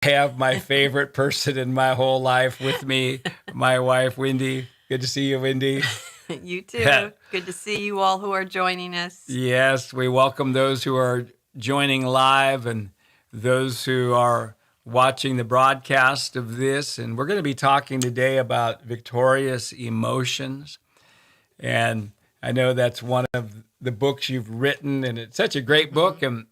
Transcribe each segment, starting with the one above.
have my favorite person in my whole life with me, my wife, Wendy. Good to see you, Wendy. You too. Good to see you all who are joining us. Yes, we welcome those who are joining live and those who are watching the broadcast of this. And we're going to be talking today about victorious emotions. And I know that's one of the books you've written, and it's such a great book. And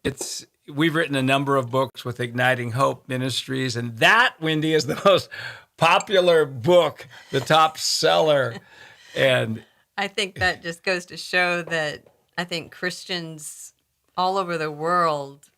we've written a number of books with Igniting Hope Ministries, and that, Wendy, is the most popular book, the top seller. And I think that just goes to show that I think Christians all over the world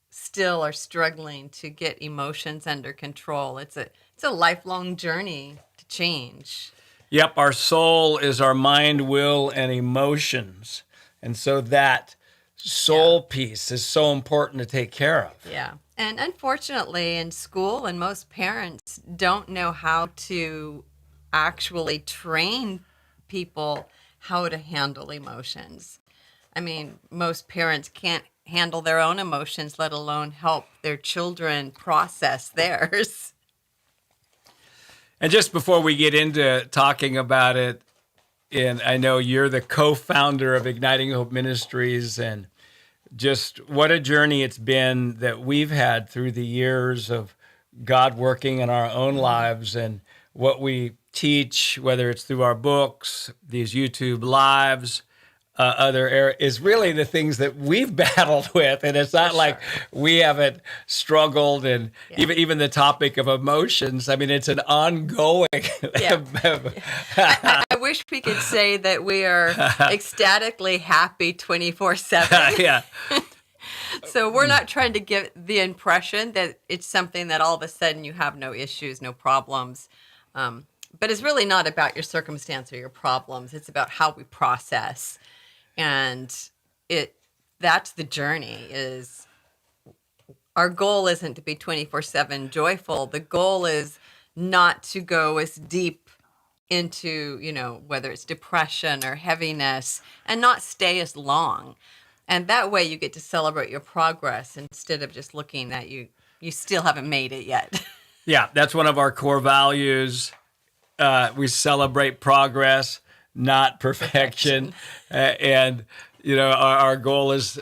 still are struggling to get emotions under control. It's a lifelong journey to change. Yep, our soul is our mind, will, and emotions. And so that soul piece is so important to take care of. Yeah. And unfortunately, in school, and most parents don't know how to actually train people how to handle emotions. I mean, most parents can't handle their own emotions, let alone help their children process theirs. And just before we get into talking about it, and I know you're the co-founder of Igniting Hope Ministries, and just what a journey it's been that we've had through the years of God working in our own lives, and what we teach, whether it's through our books, these YouTube lives, other areas, is really the things that we've battled with. And it's not like we haven't struggled. And even the topic of emotions, I mean, it's an ongoing. I wish we could say that we are ecstatically happy 24/7. Yeah. So we're not trying to give the impression that it's something that all of a sudden you have no issues, no problems. But it's really not about your circumstance or your problems. It's about how we process. And that's the journey. Is our goal isn't to be 24/7 joyful. The goal is not to go as deep into, whether it's depression or heaviness, and not stay as long. And that way you get to celebrate your progress instead of just looking at you still haven't made it yet. Yeah, that's one of our core values. We celebrate progress, not perfection. And, our goal is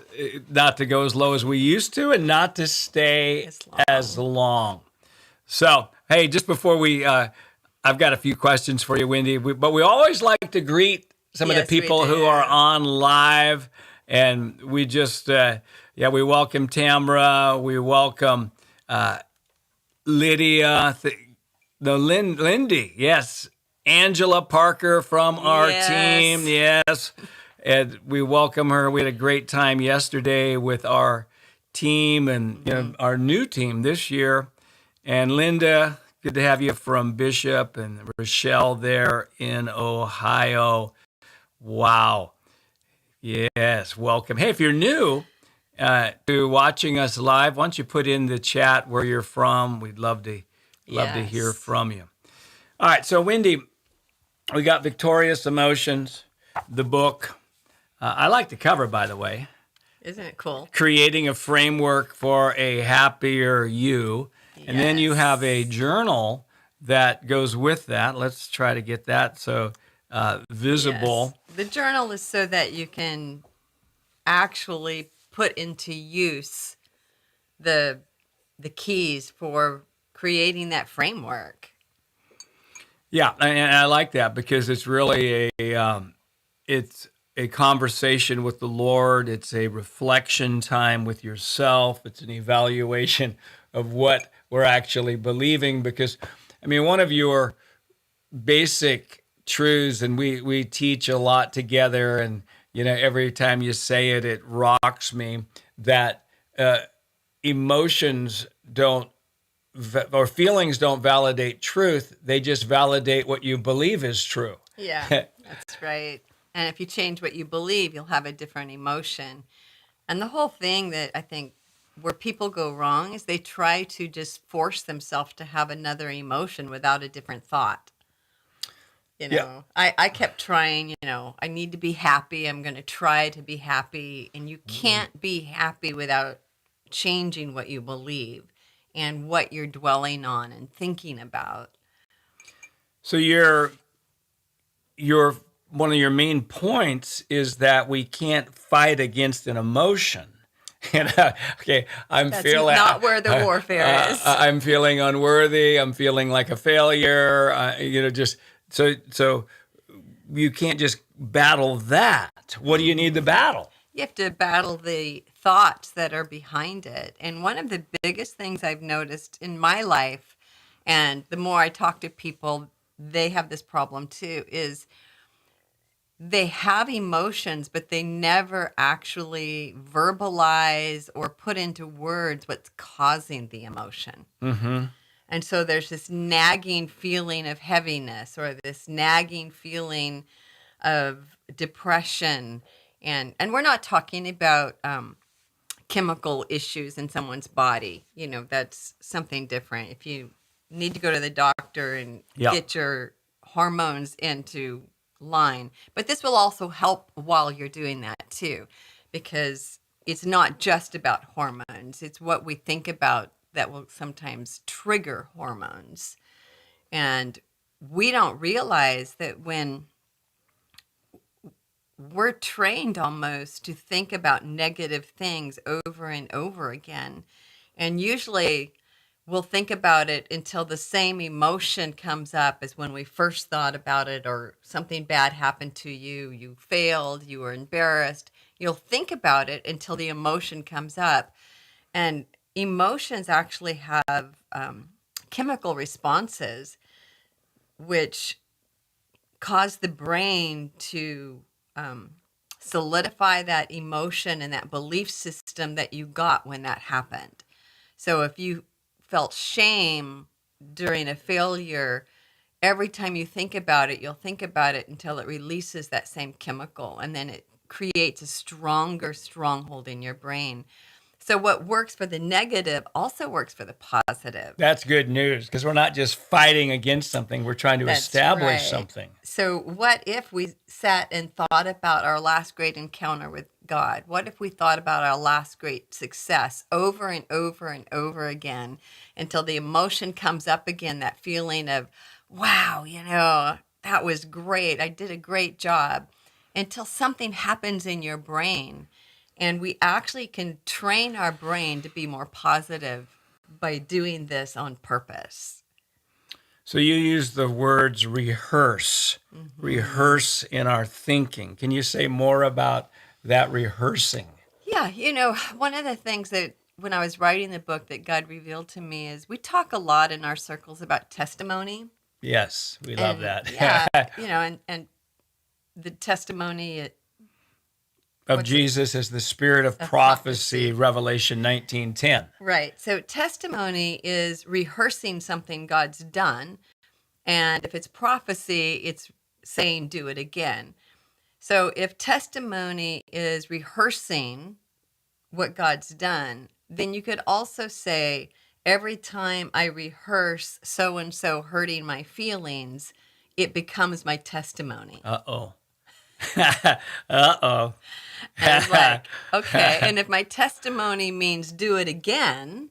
not to go as low as we used to and not to stay as long. So, hey, just before I've got a few questions for you, Wendy, but we always like to greet some of the people who are on live. And we just, we welcome Tamara, we welcome Lydia, Lindy, yes, Angela Parker from our team, yes, and we welcome her. We had a great time yesterday with our team and our new team this year. And Linda, good to have you from Bishop, and Rochelle there in Ohio. Wow. Yes, welcome. Hey, if you're new to watching us live, why don't you put in the chat where you're from? We'd love to hear from you. All right, so Wendy, we got Victorious Emotions, the book. I like the cover, by the way. Isn't it cool? Creating a framework for a happier you. Yes. And then you have a journal that goes with that. Let's try to get that visible. Yes. The journal is so that you can actually put into use the keys for creating that framework. Yeah, and I like that because it's really it's a conversation with the Lord. It's a reflection time with yourself. It's an evaluation of what we're actually believing. Because, one of your basic truths, and we teach a lot together, and every time you say it, it rocks me, that emotions or feelings don't validate truth. They just validate what you believe is true. Yeah, that's right. And if you change what you believe, you'll have a different emotion. And the whole thing that I think where people go wrong is they try to just force themselves to have another emotion without a different thought. I kept trying, I need to be happy. I'm going to try to be happy. And you can't be happy without changing what you believe. and what you're dwelling on and thinking about. So your one of your main points is that we can't fight against an emotion. And okay, That's not where the warfare is. I'm feeling unworthy. I'm feeling like a failure. Just so you can't just battle that. What do you need to battle? You have to battle the thoughts that are behind it. And one of the biggest things I've noticed in my life, and the more I talk to people, they have this problem too, is they have emotions, but they never actually verbalize or put into words what's causing the emotion. Mm-hmm. And so there's this nagging feeling of heaviness or this nagging feeling of depression. And we're not talking about chemical issues in someone's body. That's something different. If you need to go to the doctor and get your hormones into line. But this will also help while you're doing that too, because it's not just about hormones. It's what we think about that will sometimes trigger hormones. And we don't realize that when we're trained almost to think about negative things over and over again. And usually we'll think about it until the same emotion comes up as when we first thought about it, or something bad happened to you, you failed, you were embarrassed. You'll think about it until the emotion comes up. And emotions actually have chemical responses which cause the brain to solidify that emotion and that belief system that you got when that happened. So if you felt shame during a failure, every time you think about it, you'll think about it until it releases that same chemical, and then it creates a stronger stronghold in your brain. So what works for the negative also works for the positive. That's good news, because we're not just fighting against something. We're trying to establish something. So what if we sat and thought about our last great encounter with God? What if we thought about our last great success over and over and over again until the emotion comes up again, that feeling of, wow, that was great. I did a great job, until something happens in your brain. And we actually can train our brain to be more positive by doing this on purpose. So you use the words rehearse, rehearse in our thinking. Can you say more about that rehearsing? Yeah, one of the things that when I was writing the book that God revealed to me is we talk a lot in our circles about testimony. Yes, we love that. Yeah, and the testimony of Jesus is the spirit of prophecy, Revelation 19:10. Right. So testimony is rehearsing something God's done. And if it's prophecy, it's saying do it again. So if testimony is rehearsing what God's done, then you could also say, every time I rehearse so-and-so hurting my feelings, it becomes my testimony. Uh-oh. Uh-oh. And it's like, okay, and if my testimony means do it again,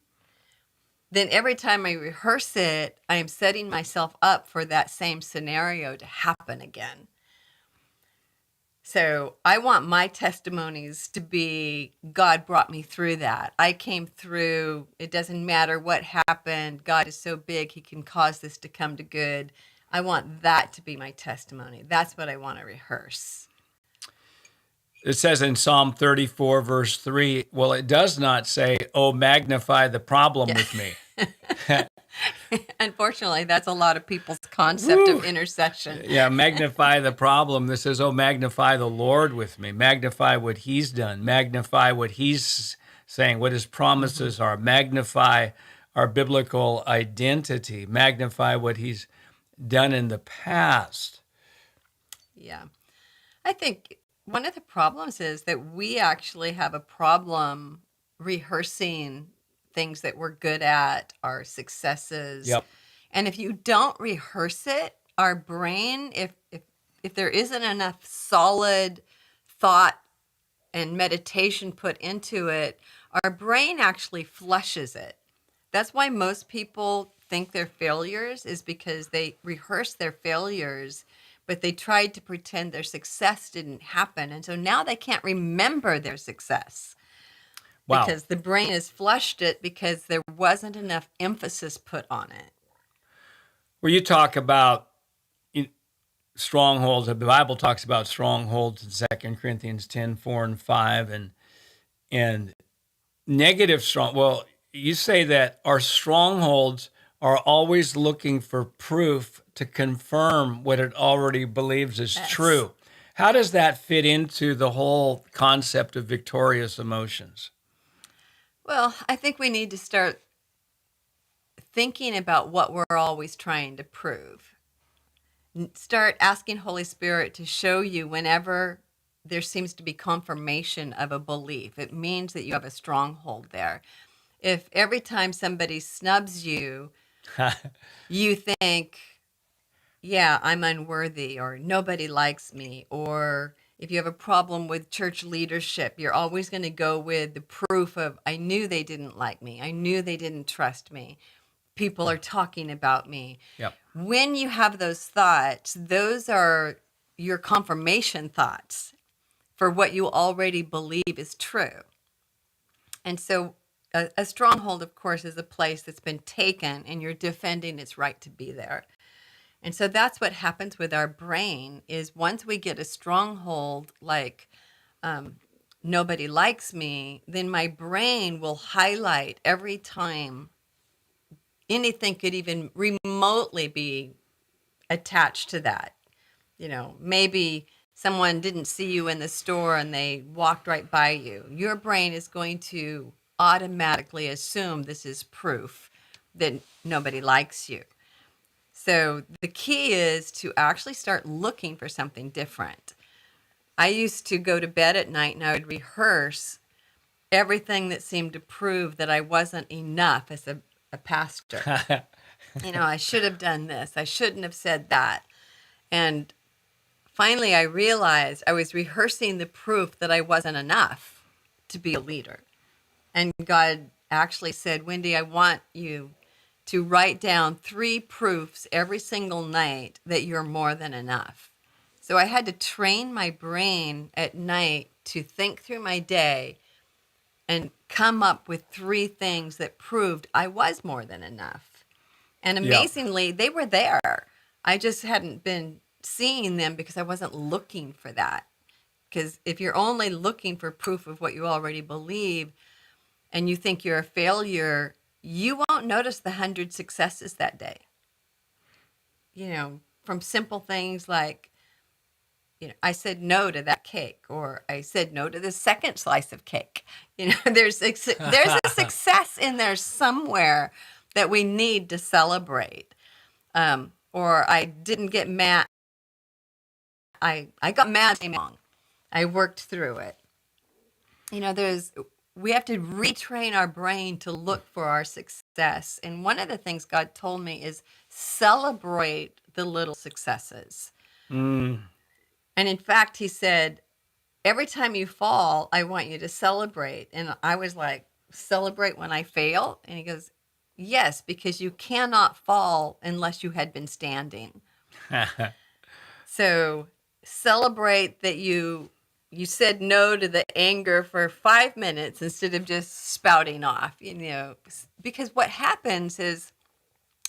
then every time I rehearse it, I am setting myself up for that same scenario to happen again. So I want my testimonies to be, God brought me through that. I came through. It doesn't matter what happened. God is so big, he can cause this to come to good. I want that to be my testimony. That's what I want to rehearse. It says in Psalm 34, verse 3, well, it does not say, oh, magnify the problem with me. Unfortunately, that's a lot of people's concept of intercession. Yeah, magnify the problem. This says, oh, magnify the Lord with me. Magnify what he's done. Magnify what he's saying, what his promises are. Magnify our biblical identity. Magnify what he's done in the past. Yeah. I think one of the problems is that we actually have a problem rehearsing things that we're good at, our successes. Yep. And if you don't rehearse it, our brain, if there isn't enough solid thought and meditation put into it, our brain actually flushes it. That's why most people think they're failures, is because they rehearse their failures, but they tried to pretend their success didn't happen. And so now they can't remember their success Wow. because the brain has flushed it because there wasn't enough emphasis put on it. Well, you talk about strongholds. The Bible talks about strongholds in 2 Corinthians 10:4 and 5, and negative strong. Well, you say that our strongholds are always looking for proof to confirm what it already believes is Yes. true. How does that fit into the whole concept of victorious emotions? Well, I think we need to start thinking about what we're always trying to prove. Start asking Holy Spirit to show you whenever there seems to be confirmation of a belief. It means that you have a stronghold there. If every time somebody snubs you, you think, yeah, I'm unworthy, or nobody likes me, or if you have a problem with church leadership, you're always going to go with the proof of, I knew they didn't like me. I knew they didn't trust me. People are talking about me. Yep. When you have those thoughts, those are your confirmation thoughts for what you already believe is true. And so a stronghold, of course, is a place that's been taken and you're defending its right to be there. And so that's what happens with our brain is once we get a stronghold like nobody likes me, then my brain will highlight every time anything could even remotely be attached to that. You know, maybe someone didn't see you in the store and they walked right by you. Your brain is going to automatically assume this is proof that nobody likes you. So the key is to actually start looking for something different. I used to go to bed at night and I would rehearse everything that seemed to prove that I wasn't enough as a pastor. You know, I should have done this. I shouldn't have said that. And finally, I realized I was rehearsing the proof that I wasn't enough to be a leader. And God actually said, Wendy, I want you to write down 3 proofs every single night that you're more than enough. So I had to train my brain at night to think through my day and come up with 3 things that proved I was more than enough. And amazingly, they were there. I just hadn't been seeing them because I wasn't looking for that. Because if you're only looking for proof of what you already believe and you think you're a failure, you won't notice the 100 successes that day. You know, from simple things like, you know, I said no to that cake, or I said no to the second slice of cake. You know, there's a success in there somewhere that we need to celebrate. Or I didn't get mad. I got mad wrong. I worked through it. You know, we have to retrain our brain to look for our success. And one of the things God told me is celebrate the little successes. And in fact, he said, every time you fall, I want you to celebrate. And I was like, celebrate when I fail? And he goes, yes, because you cannot fall unless you had been standing. So celebrate that you said no to the anger for 5 minutes instead of just spouting off, you know, because what happens is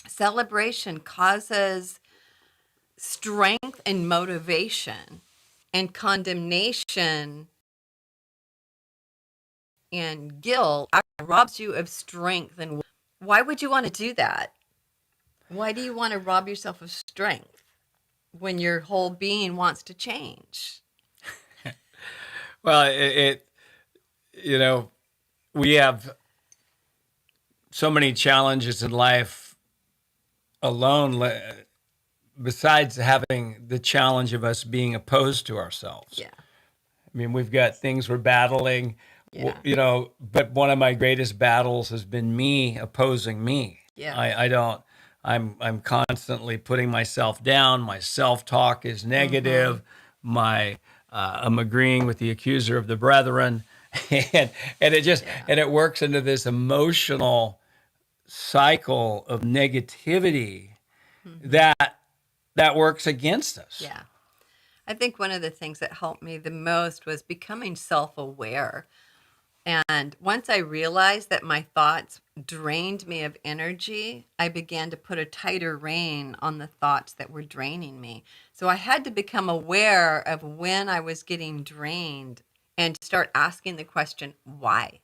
celebration causes strength and motivation, and condemnation and guilt robs you of strength. And why would you want to do that? Why do you want to rob yourself of strength when your whole being wants to change? Well, you know, we have so many challenges in life alone, besides having the challenge of us being opposed to ourselves. Yeah. I mean, we've got things we're battling, Yeah. you know, but one of my greatest battles has been me opposing me. Yeah. I'm constantly putting myself down. My self-talk is negative. I'm agreeing with the accuser of the brethren. And it just, and it works into this emotional cycle of negativity Mm-hmm. that works against us. Yeah. I think one of the things that helped me the most was becoming self-aware. And once I realized that my thoughts drained me of energy, I began to put a tighter rein on the thoughts that were draining me. So I had to become aware of when I was getting drained and start asking the question, why?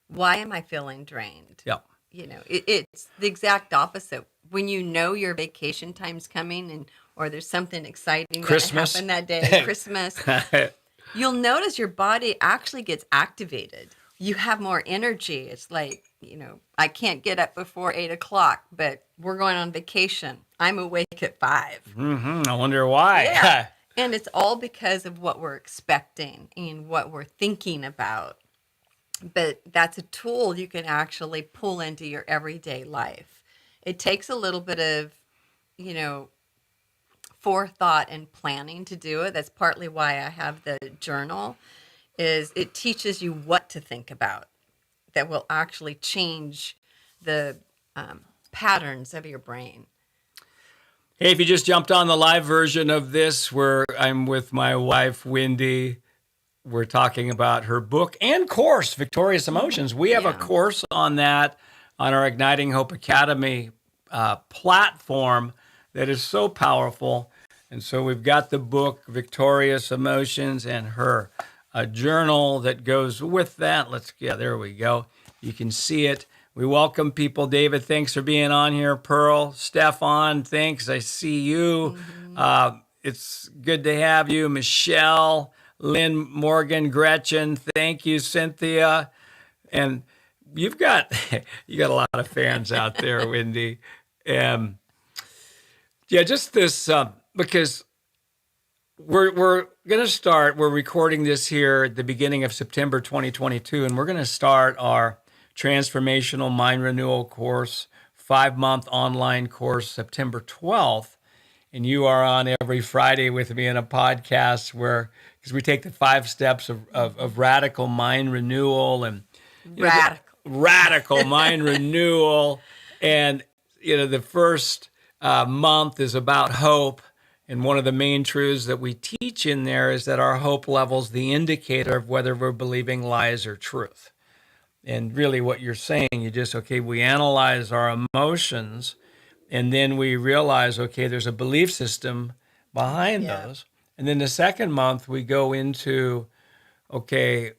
Why am I feeling drained? Yeah. It's the exact opposite. When you know your vacation time's coming or there's something exciting going to Christmas. happen that day, Christmas, you'll notice your body actually gets activated. You have more energy. It's like, I can't get up before 8 o'clock, but we're going on vacation. I'm awake at 5. I wonder why. Yeah. And it's all because of what we're expecting and what we're thinking about. But that's a tool you can actually pull into your everyday life. It takes a little bit of, forethought and planning to do it. That's partly why I have the journal, is it teaches you what to think about that will actually change the patterns of your brain. Hey, if you just jumped on the live version of this, where I'm with my wife, Wendy, we're talking about her book and course, Victorious Emotions. We have a course on that on our Igniting Hope Academy platform that is so powerful. And so we've got the book, Victorious Emotions, and her journal that goes with that. There we go. You can see it. We welcome people. David, thanks for being on here. Pearl, Stefan, thanks. I see you. It's good to have you. Michelle, Lynn, Morgan, Gretchen, thank you. Cynthia. And you got a lot of fans out there, Wendy. Just this, because we're going to start, we're recording this here at the beginning of September 2022, and we're going to start our Transformational Mind Renewal course, 5-month online course, September 12th. And you are on every Friday with me in a podcast because we take the 5 steps of radical mind renewal and radical mind renewal. And, the first month is about hope. And one of the main truths that we teach in there is that our hope level's the indicator of whether we're believing lies or truth. And really what you're saying, we analyze our emotions, and then we realize, there's a belief system behind those. And then the second month, we go into,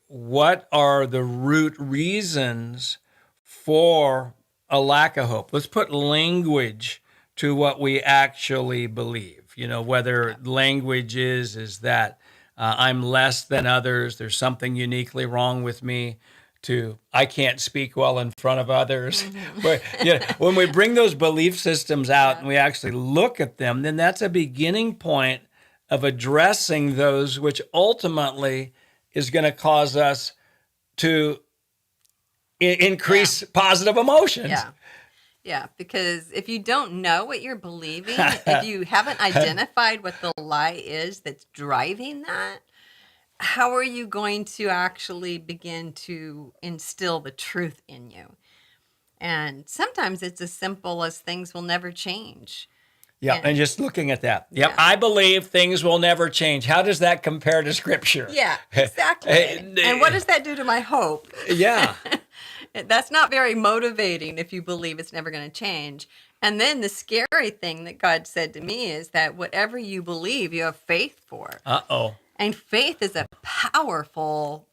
what are the root reasons for a lack of hope? Let's put language to what we actually believe. Whether language is that I'm less than others, there's something uniquely wrong with me, to I can't speak well in front of others. But when we bring those belief systems out and we actually look at them, then that's a beginning point of addressing those, which ultimately is going to cause us to increase positive emotions. Yeah, because if you don't know what you're believing, if you haven't identified what the lie is that's driving that, how are you going to actually begin to instill the truth in you? And sometimes it's as simple as things will never change. And just looking at that. I believe things will never change. How does that compare to Scripture? Yeah, exactly. And what does that do to my hope? Yeah. That's not very motivating if you believe it's never going to change. And then the scary thing that God said to me is that whatever you believe, you have faith for. Uh-oh. And faith is a powerful,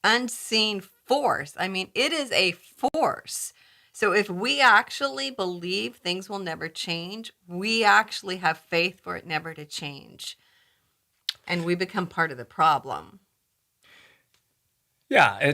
unseen force. I mean, it is a force. So if we actually believe things will never change, we actually have faith for it never to change. And we become part of the problem. Yeah,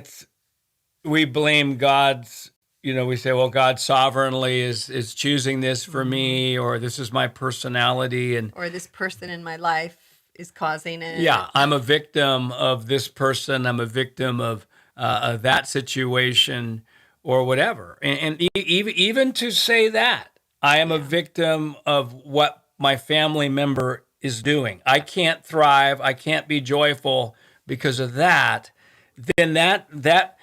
we blame God's, we say, well, God sovereignly is choosing this for me, or this is my personality. Or this person in my life is causing it. Yeah, I'm a victim of this person. I'm a victim of that situation or whatever. And even to say that, I am a victim of what my family member is doing. I can't thrive. I can't be joyful because of that. Then that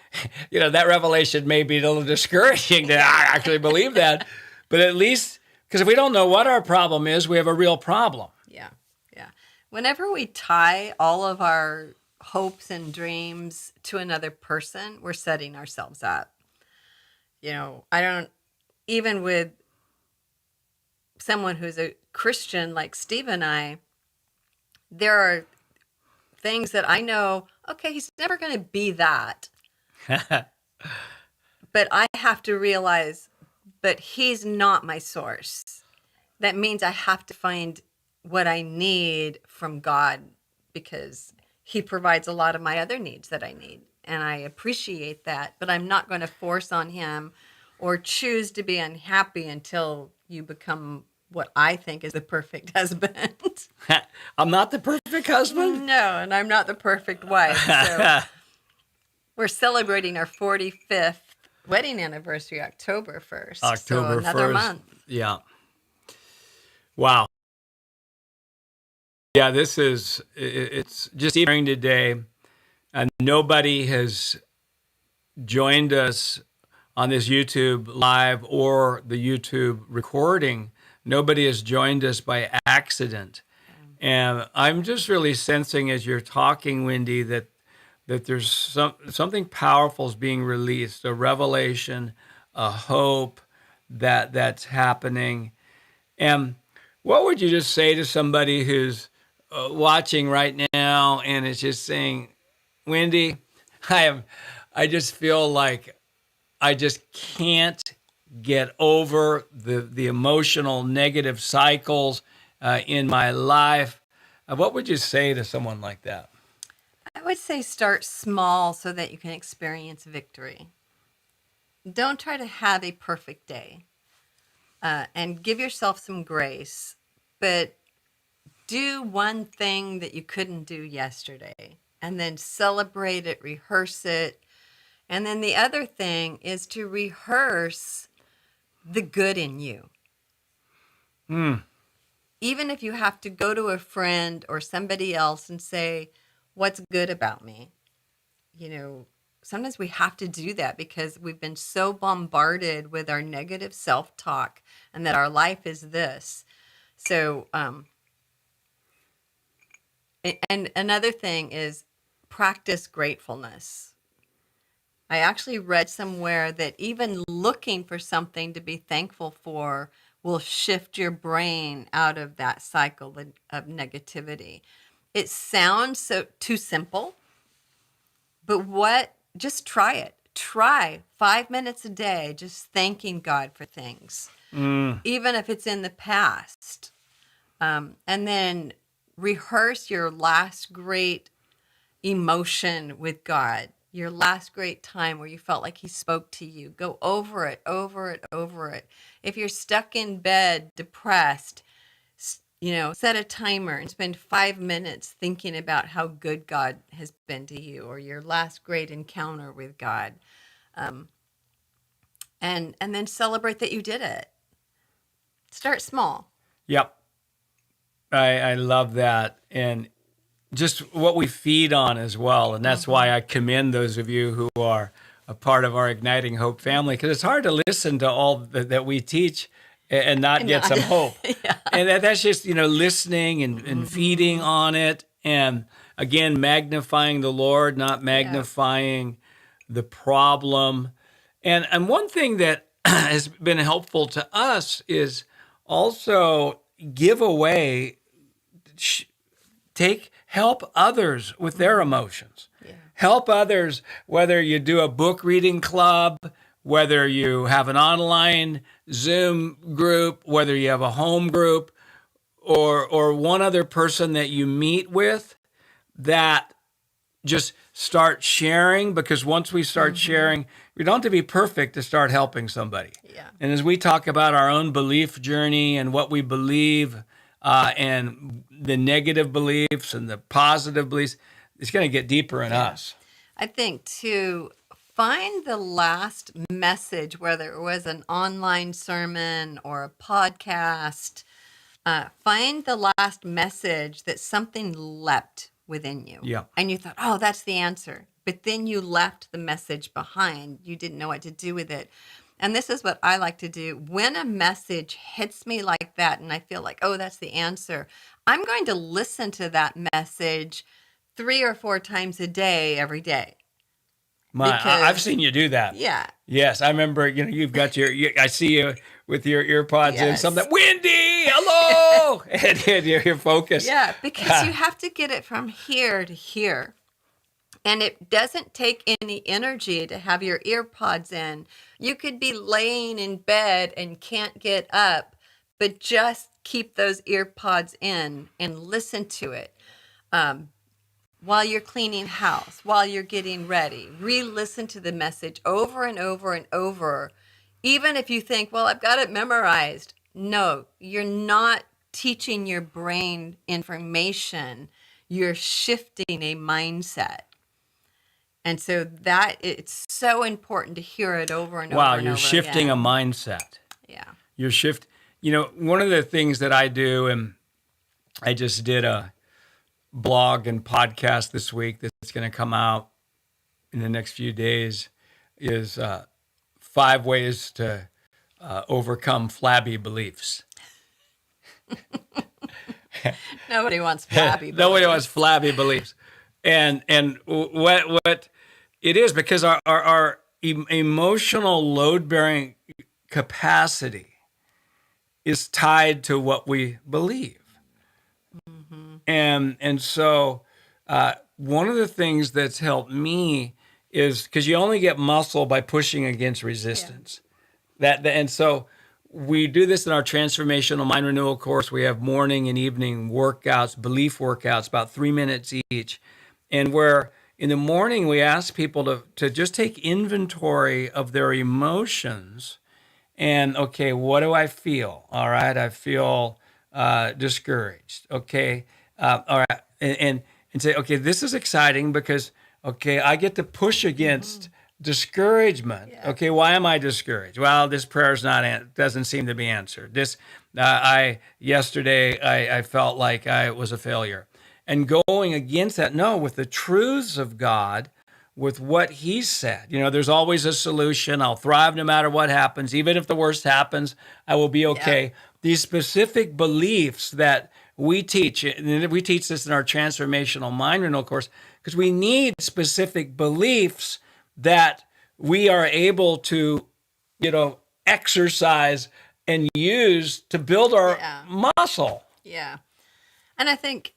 that revelation may be a little discouraging that I actually believe that. But at least, because if we don't know what our problem is, we have a real problem. Yeah. Yeah. Whenever we tie all of our hopes and dreams to another person, we're setting ourselves up. Even with someone who's a Christian like Steve and I, there are things that I know, okay, he's never going to be that. But I have to realize, but he's not my source. That means I have to find what I need from God, because he provides a lot of my other needs that I need. And I appreciate that, but I'm not going to force on him or choose to be unhappy until you become what I think is the perfect husband. I'm not the perfect husband? No, and I'm not the perfect wife. So we're celebrating our 45th wedding anniversary October 1st. October so another 1st. month. Yeah. Wow. Yeah, it's just hearing today, and nobody has joined us on this YouTube live or the YouTube recording. Nobody has joined us by accident. And I'm just really sensing as you're talking, Wendy, that there's something powerful is being released, a revelation, a hope that's happening. And what would you just say to somebody who's watching right now and is just saying, Wendy, I just feel like I just can't get over the emotional negative cycles in my life. What would you say to someone like that? I would say start small so that you can experience victory. Don't try to have a perfect day, and give yourself some grace, but do one thing that you couldn't do yesterday and then celebrate it, rehearse it. And then the other thing is to rehearse the good in you. Even if you have to go to a friend or somebody else and say, what's good about me? Sometimes we have to do that because we've been so bombarded with our negative self-talk and that our life is this. So, and another thing is practice gratefulness. I actually read somewhere that even looking for something to be thankful for will shift your brain out of that cycle of negativity. It sounds so too simple, but just try it. Try 5 minutes a day just thanking God for things, even if it's in the past. And then rehearse your last great emotion with God, your last great time where you felt like he spoke to you. Go over it, over it, over it. If you're stuck in bed, depressed, set a timer and spend 5 minutes thinking about how good God has been to you or your last great encounter with God. And then celebrate that you did it. Start small. Yep. I love that. And just what we feed on as well. And that's why I commend those of you who are a part of our Igniting Hope family, because it's hard to listen to all that we teach and not get some hope. Yeah. And that's just, listening and feeding on it. And again, magnifying the Lord, not magnifying the problem. And one thing that has been helpful to us is also give away, help others with their emotions. Yeah. Help others, whether you do a book reading club, whether you have an online Zoom group, whether you have a home group, or one other person that you meet with, that just start sharing, because once we start sharing, we don't have to be perfect to start helping somebody. Yeah. And as we talk about our own belief journey and what we believe, and the negative beliefs and the positive beliefs, it's going to get deeper in us. I think to find the last message, whether it was an online sermon or a podcast, find the last message that something leapt within you. Yeah. And you thought, oh, that's the answer. but then you left the message behind. You didn't know what to do with it. And this is what I like to do. When a message hits me like that and I feel like, oh, that's the answer, I'm going to listen to that message 3 or 4 times a day, every day. I've seen you do that. Yeah. Yes, I remember. You've got I see you with your ear pods in. Something. Wendy, hello, and you're focused. Yeah, because you have to get it from here to here, and it doesn't take any energy to have your ear pods in. You could be laying in bed and can't get up, but just keep those ear pods in and listen to it. While you're cleaning house, while you're getting ready, re-listen to the message over and over and over. Even if you think, well, I've got it memorized. No, you're not teaching your brain information. You're shifting a mindset. And so that it's so important to hear it over and over and over. Wow, you're shifting a mindset. Yeah. One of the things that I do, and I just did a blog and podcast this week that's going to come out in the next few days, is 5 ways to overcome flabby beliefs. Nobody wants flabby beliefs. Nobody wants flabby beliefs. And what it is, because our emotional load-bearing capacity is tied to what we believe. And so one of the things that's helped me is, because you only get muscle by pushing against resistance. Yeah. And so we do this in our Transformational Mind Renewal course. We have morning and evening workouts, belief workouts, about 3 minutes each. And where in the morning we ask people to just take inventory of their emotions. And, okay, what do I feel? All right, I feel discouraged. Okay. All right, and say, okay, this is exciting because, okay, I get to push against discouragement. Yeah. Okay, why am I discouraged? Well, this prayer's doesn't seem to be answered. Yesterday I felt like I was a failure, and going against that. No, with the truths of God, with what He said. There's always a solution. I'll thrive no matter what happens, even if the worst happens. I will be okay. Yeah. These specific beliefs that we teach this in our Transformational Mind Renewal course, because we need specific beliefs that we are able to, exercise and use to build our muscle. Yeah. And I think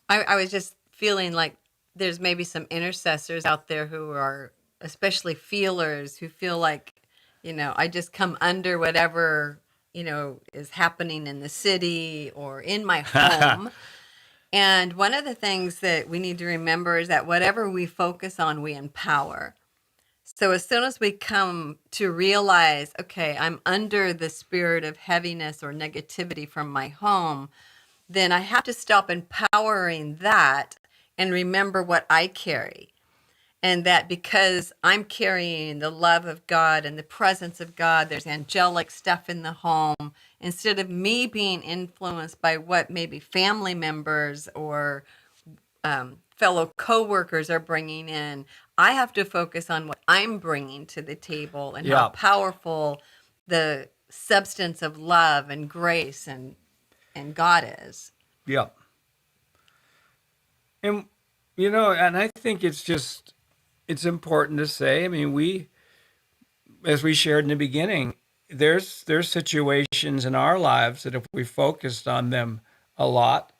I was just feeling like there's maybe some intercessors out there who are especially feelers, who feel like, I just come under whatever is happening in the city or in my home. And one of the things that we need to remember is that whatever we focus on, we empower. So as soon as we come to realize, okay, I'm under the spirit of heaviness or negativity from my home, then I have to stop empowering that and remember what I carry. And that because I'm carrying the love of God and the presence of God, there's angelic stuff in the home. Instead of me being influenced by what maybe family members or fellow coworkers are bringing in, I have to focus on what I'm bringing to the table and how powerful the substance of love and grace and God is. Yeah. And, and I think it's important to say, we, as we shared in the beginning, there's situations in our lives that if we focused on them a lot,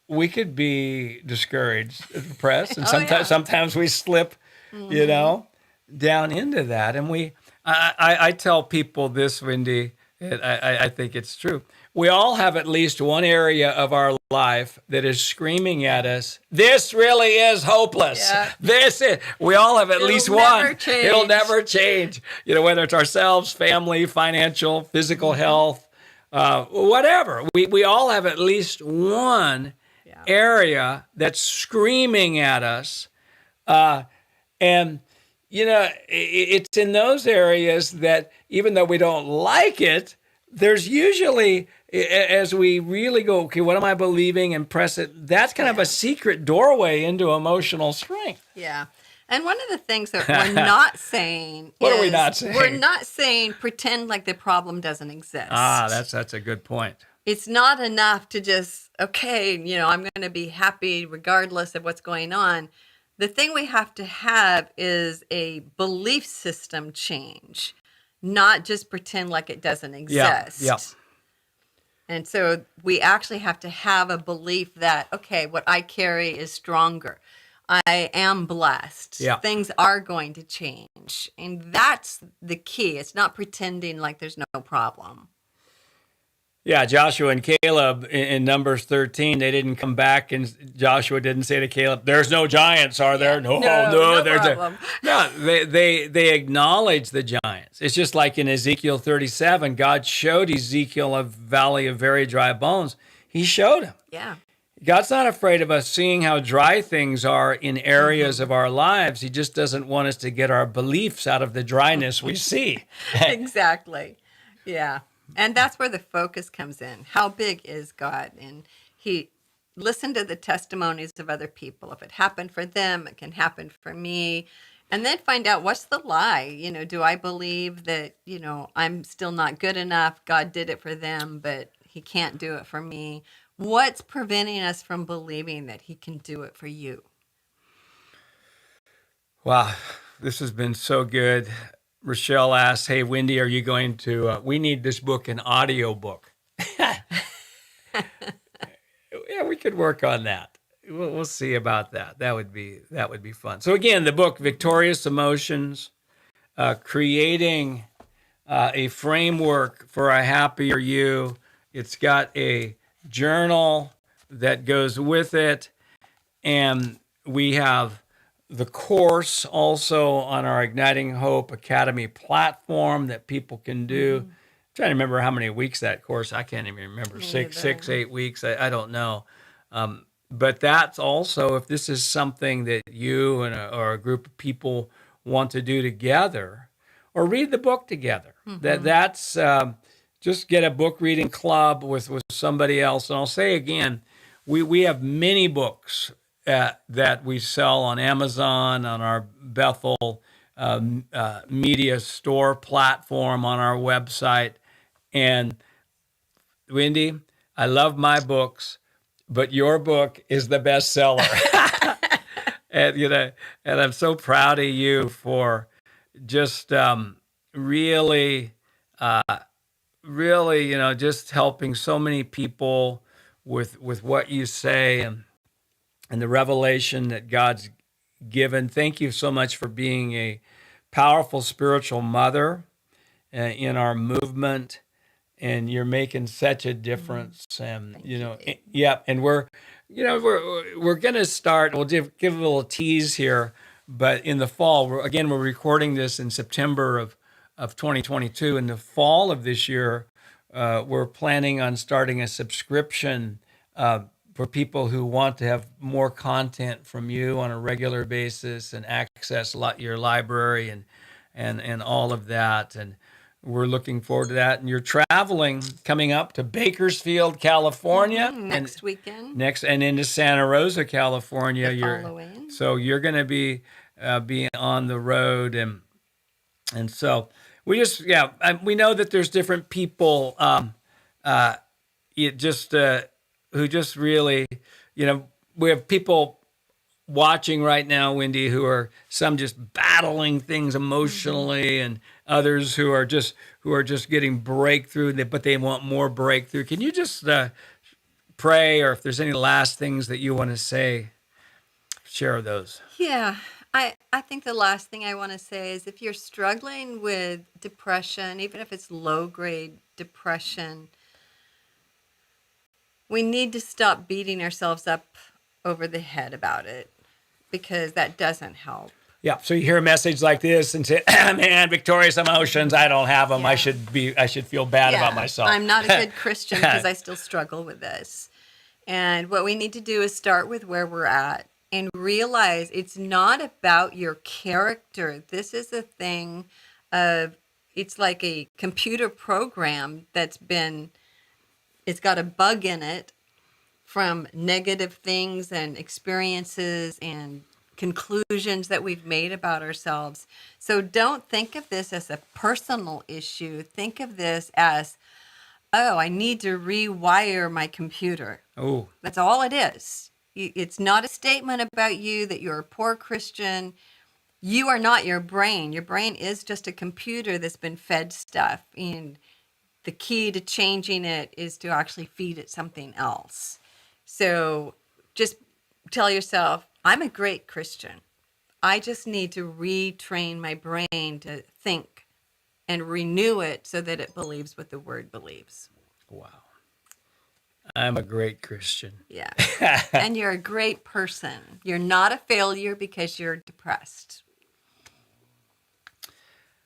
we could be discouraged, depressed, and sometimes we slip, down into that. And I tell people this, Wendy, I think it's true. We all have at least one area of our life that is screaming at us, this really is hopeless. Yeah. We all have at least one. It'll never change. Whether it's ourselves, family, financial, physical health, whatever. We all have at least one area that's screaming at us. And, it's in those areas that even though we don't like it, there's usually, as we really go, okay, what am I believing, and press it, that's kind of a secret doorway into emotional strength. Yeah. And one of the things that we're not saying What is are we not saying? we're not saying pretend like the problem doesn't exist. That's a good point. It's not enough to just, okay, I'm going to be happy regardless of what's going on. The thing we have to have is a belief system change, not just pretend like it doesn't exist. Yeah. And so we actually have to have a belief that, okay, what I carry is stronger. I am blessed. Yeah. Things are going to change. And that's the key. It's not pretending like there's no problem. Yeah, Joshua and Caleb in Numbers 13, they didn't come back, and Joshua didn't say to Caleb, "There's no giants, are there?" No there's problem. No, they acknowledge the giants. It's just like in Ezekiel 37, God showed Ezekiel a valley of very dry bones. He showed him. Yeah. God's not afraid of us seeing how dry things are in areas of our lives. He just doesn't want us to get our beliefs out of the dryness we see. Exactly. Yeah. And that's where the focus comes in. How big is God? And he listened to the testimonies of other people. If it happened for them, it can happen for me. And then find out, what's the lie? Do I believe that, I'm still not good enough? God did it for them, but he can't do it for me. What's preventing us from believing that he can do it for you? Wow, this has been so good. Rochelle asks, "Hey, Wendy, are you going to, we need this book in audio book." Yeah, we could work on that. We'll see about that. That would be fun. So again, the book, Victorious Emotions, Creating a Framework for a Happier You. It's got a journal that goes with it. And we have the course also on our Igniting Hope Academy platform that people can do. I'm trying to remember how many weeks that course. I can't even remember. 6, 8 weeks. I don't know. But that's also, if this is something that you or a group of people want to do together, or read the book together. That's just get a book reading club with somebody else. And I'll say again, we have many books that we sell on Amazon, on our Bethel media store platform, on our website. And Wendy, I love my books, but your book is the bestseller. And I'm so proud of you for just really, just helping so many people with what you say and the revelation that God's given. Thank you so much for being a powerful spiritual mother in our movement, and you're making such a difference. And and we're going to start. We'll give a little tease here, but in the fall, we're recording this in September of 2022. In the fall of this year, we're planning on starting a subscription for people who want to have more content from you on a regular basis and access your library and all of that. And we're looking forward to that. And you're traveling, coming up to Bakersfield, California. Next weekend. And into Santa Rosa, California. So you're going to be on the road. And so we we know that there's different people who just really, we have people watching right now, Wendy, who are some just battling things emotionally, and others who are just getting breakthrough, but they want more breakthrough. Can you just pray, or if there's any last things that you want to say, share those? Yeah. I think the last thing I want to say is, if you're struggling with depression, even if it's low-grade depression, we need to stop beating ourselves up over the head about it, because that doesn't help. Yeah. So you hear a message like this and say, "Man, victorious emotions, I don't have them. Yeah. I should feel bad about myself. I'm not a good Christian because I still struggle with this." And what we need to do is start with where we're at and realize it's not about your character. This is a thing of it's like a computer program it's got a bug in it from negative things and experiences and conclusions that we've made about ourselves. So don't think of this as a personal issue. Think of this as, oh, I need to rewire my computer. Oh, That's all it is. It's not a statement about you that you're a poor Christian. You are not your brain. Your brain is just a computer that's been fed stuff. And the key to changing it is to actually feed it something else. So just tell yourself, I'm a great Christian. I just need to retrain my brain to think and renew it so that it believes what the word believes. wow. I'm a great Christian. Yeah. And you're a great person. You're not a failure because you're depressed.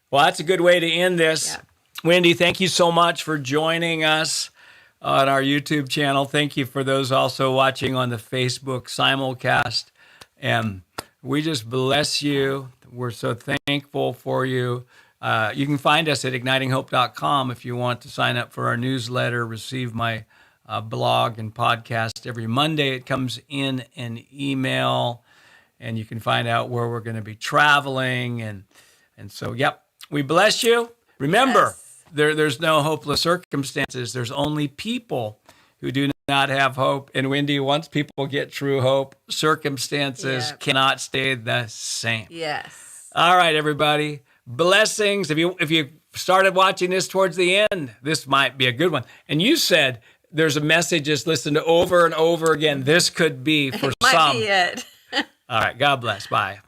Well, that's a good way to end this. Yeah. Wendy, thank you so much for joining us on our YouTube channel. Thank you for those also watching on the Facebook simulcast. And we just bless you. We're so thankful for you. You can find us at ignitinghope.com if you want to sign up for our newsletter, receive my blog and podcast every Monday. It comes in an email, and you can find out where we're going to be traveling. And so, yep, we bless you. Remember, there's no hopeless circumstances. There's only people who do not have hope. And Wendy, once people get true hope, circumstances cannot stay the same. Yes. All right, everybody. Blessings. If you started watching this towards the end, this might be a good one. And you said there's a message just listen to over and over again. This could be for Might some. be it. All right. God bless. Bye.